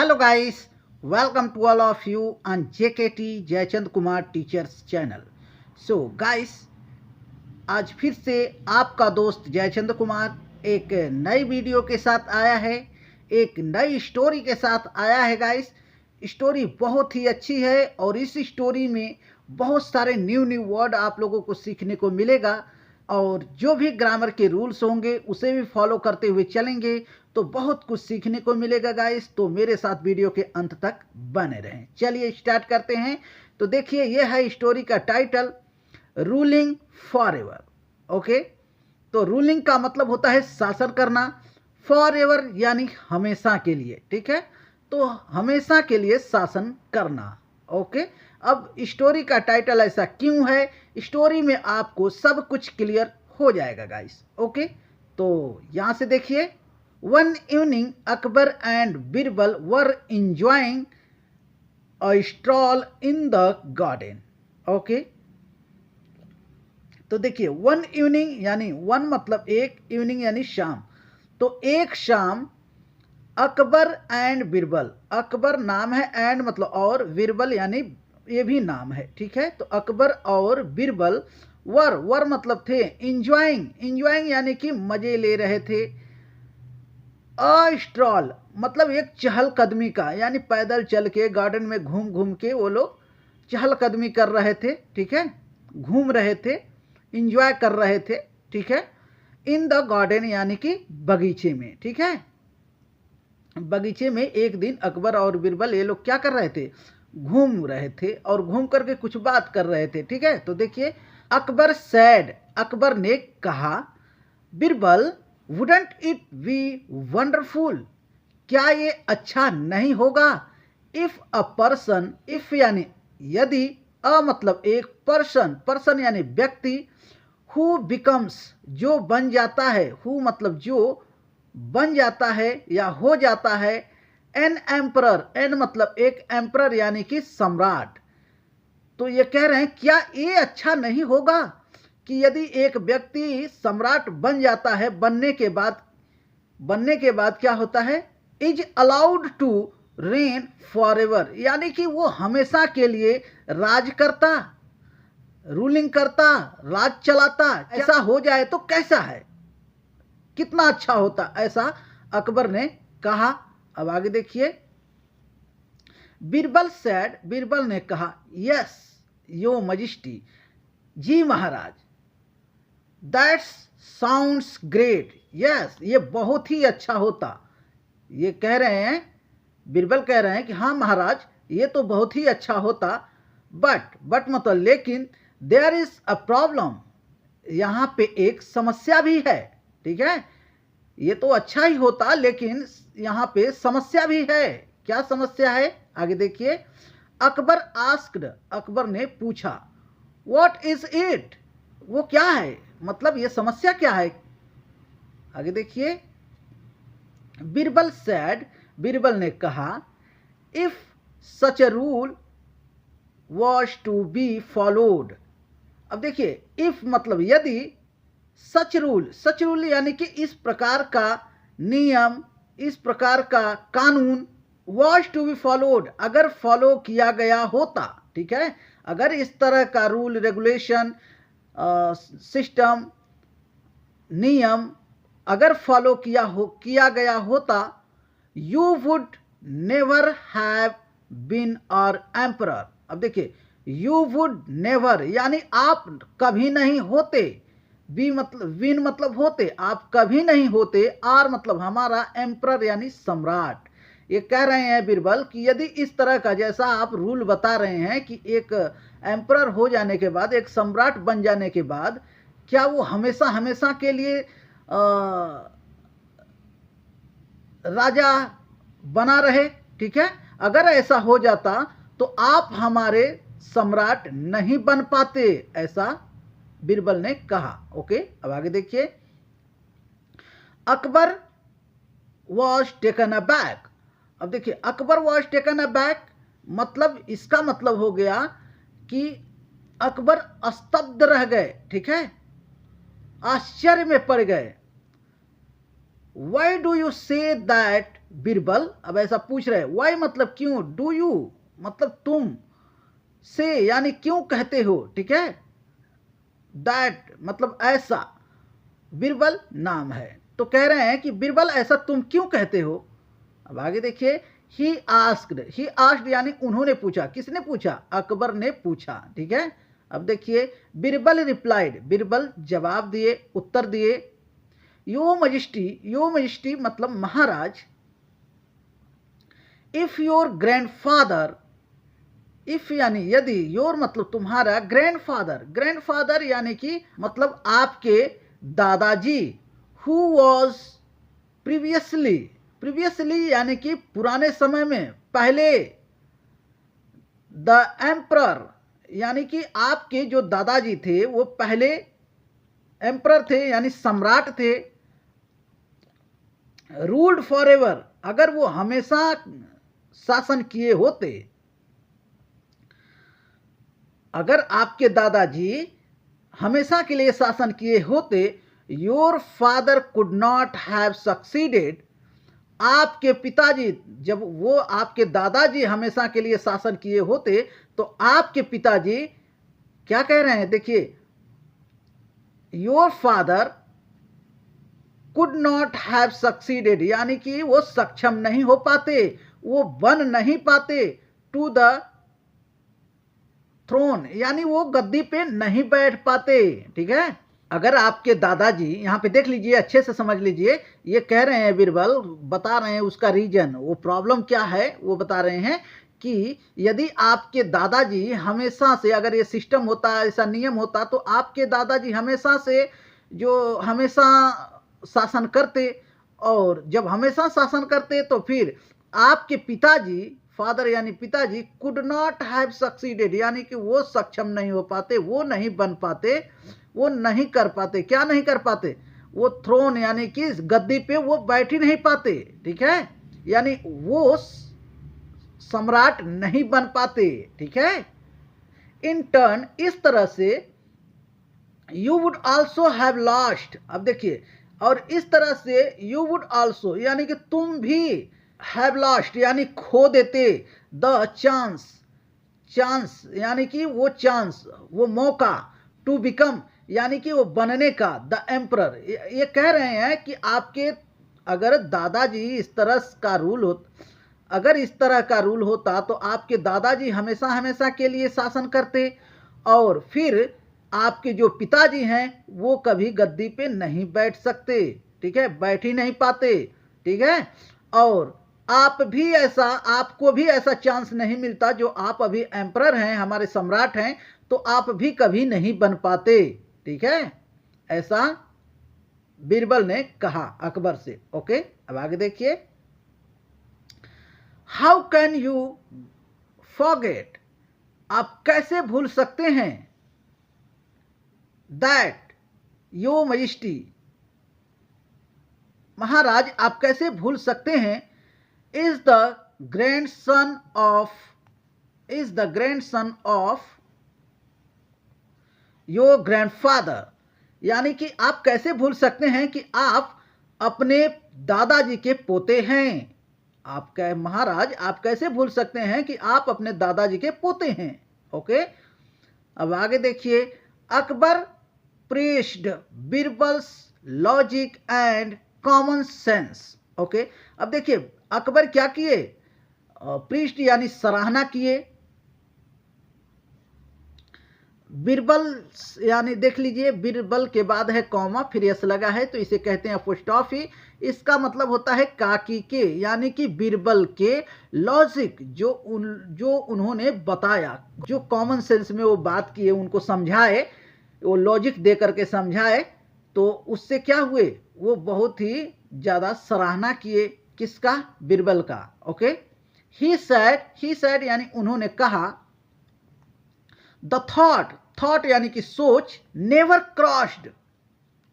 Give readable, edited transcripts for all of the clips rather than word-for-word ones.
Hello guys, welcome to all of you on JKT Jaychand Kumar Teachers channel. So guys, आज फिर से आपका दोस्त जयचंद कुमार एक नई वीडियो के साथ आया है, एक नई स्टोरी के साथ आया है गाइस। स्टोरी बहुत ही अच्छी है और इस स्टोरी में बहुत सारे न्यू वर्ड आप लोगों को सीखने को मिलेगा और जो भी ग्रामर के रूल्स होंगे उसे भी फॉलो करते हुए चलेंगे तो बहुत कुछ सीखने को मिलेगा गाइस। तो मेरे साथ वीडियो के अंत तक बने रहें। चलिए स्टार्ट करते हैं। तो देखिए यह है स्टोरी का title, ruling for ever. Okay, तो रूलिंग का मतलब होता है शासन करना, फॉर एवर यानी हमेशा के लिए। ठीक है, तो हमेशा के लिए शासन करना। ओके, अब स्टोरी का टाइटल ऐसा क्यों है, स्टोरी में आपको सब कुछ क्लियर हो जाएगा गाइस। ओके, तो यहाँ से देखिए, one evening Akbar and Birbal were enjoying a stroll in the garden. Okay, तो देखिए वन इवनिंग यानी वन मतलब एक, इवनिंग यानी शाम। तो एक शाम अकबर एंड बीरबल, अकबर नाम है, एंड मतलब और, बीरबल यानी ये भी नाम है। ठीक है, तो अकबर और बीरबल वर मतलब थे, इंजॉइंग यानी कि मजे ले रहे थे, अ स्ट्रॉल मतलब एक चहलकदमी का, यानी पैदल चल के गार्डन में घूम घूम के वो लोग चहलकदमी कर रहे थे। ठीक है, घूम रहे थे, इंजॉय कर रहे थे। ठीक है, इन द गार्डन यानी कि बगीचे में। ठीक है, बगीचे में एक दिन अकबर और बीरबल ये लोग क्या कर रहे थे, घूम रहे थे और घूम करके कुछ बात कर रहे थे। ठीक है, तो देखिए अकबर सैड, अकबर ने कहा, Birbal wouldn't it be wonderful, क्या ये अच्छा नहीं होगा, इफ अ पर्सन, इफ यानी यदि, अ मतलब एक, पर्सन यानी व्यक्ति, हु बिकम्स जो बन जाता है, हु मतलब जो बन जाता है या हो जाता है, एन एम्परर, एन मतलब एक, एम्परर यानी कि सम्राट। तो ये कह रहे हैं क्या ये अच्छा नहीं होगा कि यदि एक व्यक्ति सम्राट बन जाता है, बनने के बाद क्या होता है, is allowed to reign forever, यानी कि वो हमेशा के लिए राज करता, रूलिंग करता, राज चलाता। ऐसा हो जाए तो कैसा है, कितना अच्छा होता, ऐसा अकबर ने कहा। अब आगे देखिए, बीरबल सैड, बीरबल ने कहा, यस यो मजिस्टी, जी महाराज, दैट्स साउंड्स ग्रेट, यस ये बहुत ही अच्छा होता। ये कह रहे हैं, बीरबल कह रहे हैं कि हाँ महाराज ये तो बहुत ही अच्छा होता, बट मतलब लेकिन, देयर इज अ प्रॉब्लम, यहाँ पे एक समस्या भी है। ठीक है, ये तो अच्छा ही होता लेकिन यहाँ पे समस्या भी है। क्या समस्या है, आगे देखिए, अकबर आस्क्ड, अकबर ने पूछा, व्हाट इज इट, वो क्या है, मतलब ये समस्या क्या है। आगे देखिए, बीरबल सैड, बीरबल ने कहा, if such a rule was to be followed. अब देखिए इफ मतलब यदि, सच रूल यानी कि इस प्रकार का नियम, इस प्रकार का कानून, वॉज टू बी फॉलोड अगर फॉलो किया गया होता। ठीक है, अगर इस तरह का रूल रेगुलेशन, सिस्टम, नियम अगर फॉलो किया गया होता, you would never have been our emperor. अब देखिए यू वुड नेवर यानी आप कभी नहीं होते, विन मतलब होते, आप कभी नहीं होते, आर मतलब हमारा, एम्परर यानी सम्राट। ये कह रहे हैं बीरबल कि यदि इस तरह का, जैसा आप रूल बता रहे हैं कि एक एम्परर हो जाने के बाद, एक सम्राट बन जाने के बाद, क्या वो हमेशा के लिए राजा बना रहे। ठीक है, अगर ऐसा हो जाता तो आप हमारे सम्राट नहीं बन पाते, ऐसा बीरबल ने कहा। ओके, अब आगे देखिए, अकबर वॉज टेकन अबैक। अब देखिए अकबर वॉज टेकन अबैक मतलब, इसका मतलब हो गया कि अकबर स्तब्ध रह गए। ठीक है, आश्चर्य में पड़ गए। Why do you say that Birbal अब ऐसा पूछ रहे, वाई मतलब क्यों, डू यू मतलब तुम, से यानी क्यों कहते हो, ठीक है, दैट मतलब ऐसा, बीरबल नाम है। तो कह रहे हैं कि बीरबल ऐसा तुम क्यों कहते हो। अब आगे देखिए, ही आस्क्ड यानी उन्होंने पूछा, किसने पूछा, अकबर ने पूछा, ठीक है। अब देखिए, बीरबल रिप्लाइड, बीरबल जवाब दिए, उत्तर दिए, यो मजिस्ट्री मतलब महाराज, इफ योर ग्रैंडफादर, इफ यानी यदि, योर मतलब तुम्हारा, ग्रैंडफादर यानी कि मतलब आपके दादाजी, हु वॉज प्रीवियसली यानी कि पुराने समय में, पहले, द एम्परर यानी कि आपके जो दादाजी थे वो पहले एम्परर थे यानी सम्राट थे, रूल्ड फॉर एवर अगर वो हमेशा शासन किए होते, अगर आपके दादाजी हमेशा के लिए शासन किए होते, your father could not have succeeded, आपके पिताजी, जब वो आपके दादाजी हमेशा के लिए शासन किए होते तो आपके पिताजी क्या कह रहे हैं, देखिए, your father could not have succeeded यानी कि वो सक्षम नहीं हो पाते, वो बन नहीं पाते, टू द थ्रोन यानी वो गद्दी पे नहीं बैठ पाते, ठीक है। अगर आपके दादाजी, यहाँ पे देख लीजिए, अच्छे से समझ लीजिए, ये कह रहे हैं बीरबल, बता रहे हैं उसका रीजन, वो प्रॉब्लम क्या है वो बता रहे हैं कि यदि आपके दादाजी हमेशा से, अगर ये सिस्टम होता, ऐसा नियम होता, तो आपके दादाजी हमेशा से जो हमेशा शासन करते, और जब हमेशा शासन करते तो फिर आपके पिताजी, फादर यानी पिताजी, कुड नॉट हैव सक्सीडेड यानी कि वो सक्षम नहीं हो पाते, वो नहीं बन पाते, वो नहीं कर पाते, क्या नहीं कर पाते, वो थ्रोन यानी कि गद्दी पे वो बैठ ही नहीं पाते, ठीक है, यानी वो सम्राट नहीं बन पाते, ठीक है। इन टर्न इस तरह से, you would also have lost, अब देखिए, और इस तरह से यू वुड ऑल्सो यानी कि तुम भी, हैव लॉस्ट यानी खो देते, द चांस यानी कि वो चांस, वो मौका, टू बिकम यानी कि वो बनने का, द एम्परर, ये कह रहे हैं कि आपके, अगर दादाजी इस तरह का रूल हो, अगर इस तरह का रूल होता तो आपके दादाजी हमेशा के लिए शासन करते, और फिर आपके जो पिताजी हैं वो कभी गद्दी पे नहीं बैठ सकते, ठीक है, बैठ ही नहीं पाते, ठीक है, और आप भी ऐसा, आपको भी ऐसा चांस नहीं मिलता, जो आप अभी एम्परर हैं, हमारे सम्राट हैं, तो आप भी कभी नहीं बन पाते, ठीक है, ऐसा बीरबल ने कहा अकबर से। ओके, अब आगे देखिए, हाउ कैन यू फॉरगेट, आप कैसे भूल सकते हैं, दैट यो मजिस्ट्री, महाराज आप कैसे भूल सकते हैं, is the grandson of your grandfather, यानी कि आप कैसे भूल सकते हैं कि आप अपने दादाजी के पोते हैं, आप कह महाराज आप कैसे भूल सकते हैं कि आप अपने दादाजी के पोते हैं। ओके, अब आगे देखिए, Akbar pressed Birbal's logic and common sense. Okay, अब देखिए अकबर क्या किए, प्रीस्ट यानी सराहना किए, बीरबल यानी देख लीजिए, बीरबल के बाद है कॉमा, फिर यस लगा है तो इसे कहते हैं अपोस्ट्रोफी, इसका मतलब होता है काकी के, यानी कि बीरबल के लॉजिक, जो उन्होंने बताया, जो कॉमन सेंस में वो बात किए, उनको समझाए, वो लॉजिक दे करके समझाए, तो उससे क्या हुए, वो बहुत ही ज़्यादा सराहना किए, किसका, बीरबल का। ओके, ही सेड यानी उन्होंने कहा, द थॉट यानी कि सोच, नेवर क्रॉस्ड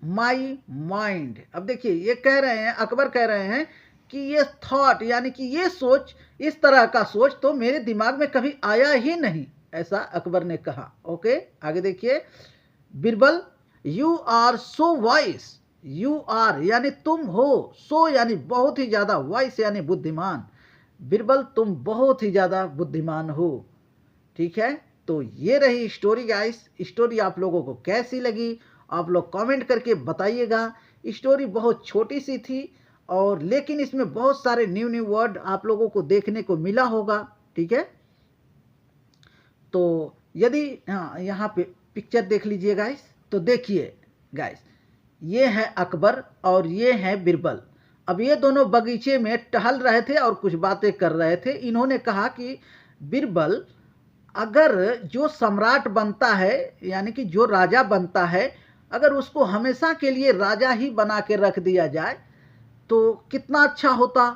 माई माइंड। अब देखिए ये कह रहे हैं, अकबर कह रहे हैं कि ये थॉट यानी कि ये सोच, इस तरह का सोच तो मेरे दिमाग में कभी आया ही नहीं, ऐसा अकबर ने कहा। ओके, आगे देखिए, Birbal you are so wise, you are यानी तुम हो, सो यानी बहुत ही ज़्यादा, वाइस यानी बुद्धिमान। बिरबल तुम बहुत ही ज़्यादा बुद्धिमान हो। ठीक है, तो ये रही स्टोरी गाइस। स्टोरी आप लोगों को कैसी लगी आप लोग कमेंट करके बताइएगा। स्टोरी बहुत छोटी सी थी और लेकिन इसमें बहुत सारे न्यू न्यू वर्ड आप लोगों को देखने को मिला होगा। ठीक है, तो यदि हाँ यहाँ पे पिक्चर देख लीजिए गाइस, तो देखिए गाइस, ये है अकबर और ये है बिरबल। अब ये दोनों बगीचे में टहल रहे थे और कुछ बातें कर रहे थे। इन्होंने कहा कि बिरबल, अगर जो सम्राट बनता है यानी कि जो राजा बनता है, अगर उसको हमेशा के लिए राजा ही बना के रख दिया जाए तो कितना अच्छा होता।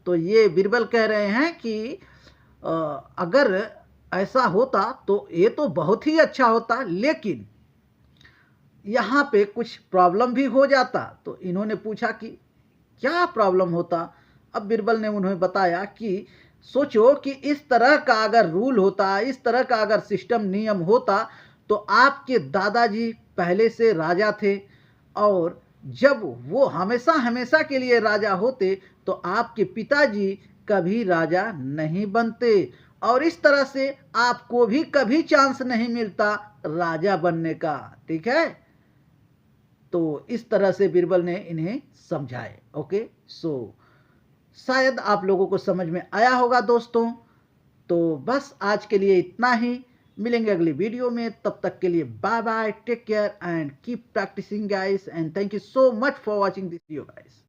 तो ये बिरबल कह रहे हैं कि अगर ऐसा होता तो ये तो बहुत ही अच्छा होता, लेकिन यहाँ पे कुछ प्रॉब्लम भी हो जाता। तो इन्होंने पूछा कि क्या प्रॉब्लम होता। अब बिरबल ने उन्हें बताया कि सोचो कि इस तरह का अगर रूल होता, इस तरह का अगर सिस्टम नियम होता, तो आपके दादाजी पहले से राजा थे और जब वो हमेशा हमेशा के लिए राजा होते तो आपके पिताजी कभी राजा नहीं बनते और इस तरह से आपको भी कभी चांस नहीं मिलता राजा बनने का। ठीक है, तो इस तरह से बिरबल ने इन्हें समझाए। ओके, सो शायद आप लोगों को समझ में आया होगा दोस्तों। तो बस आज के लिए इतना ही, मिलेंगे अगली वीडियो में। तब तक के लिए bye bye, take care and keep practising guys, and thank you so much for watching this video guys.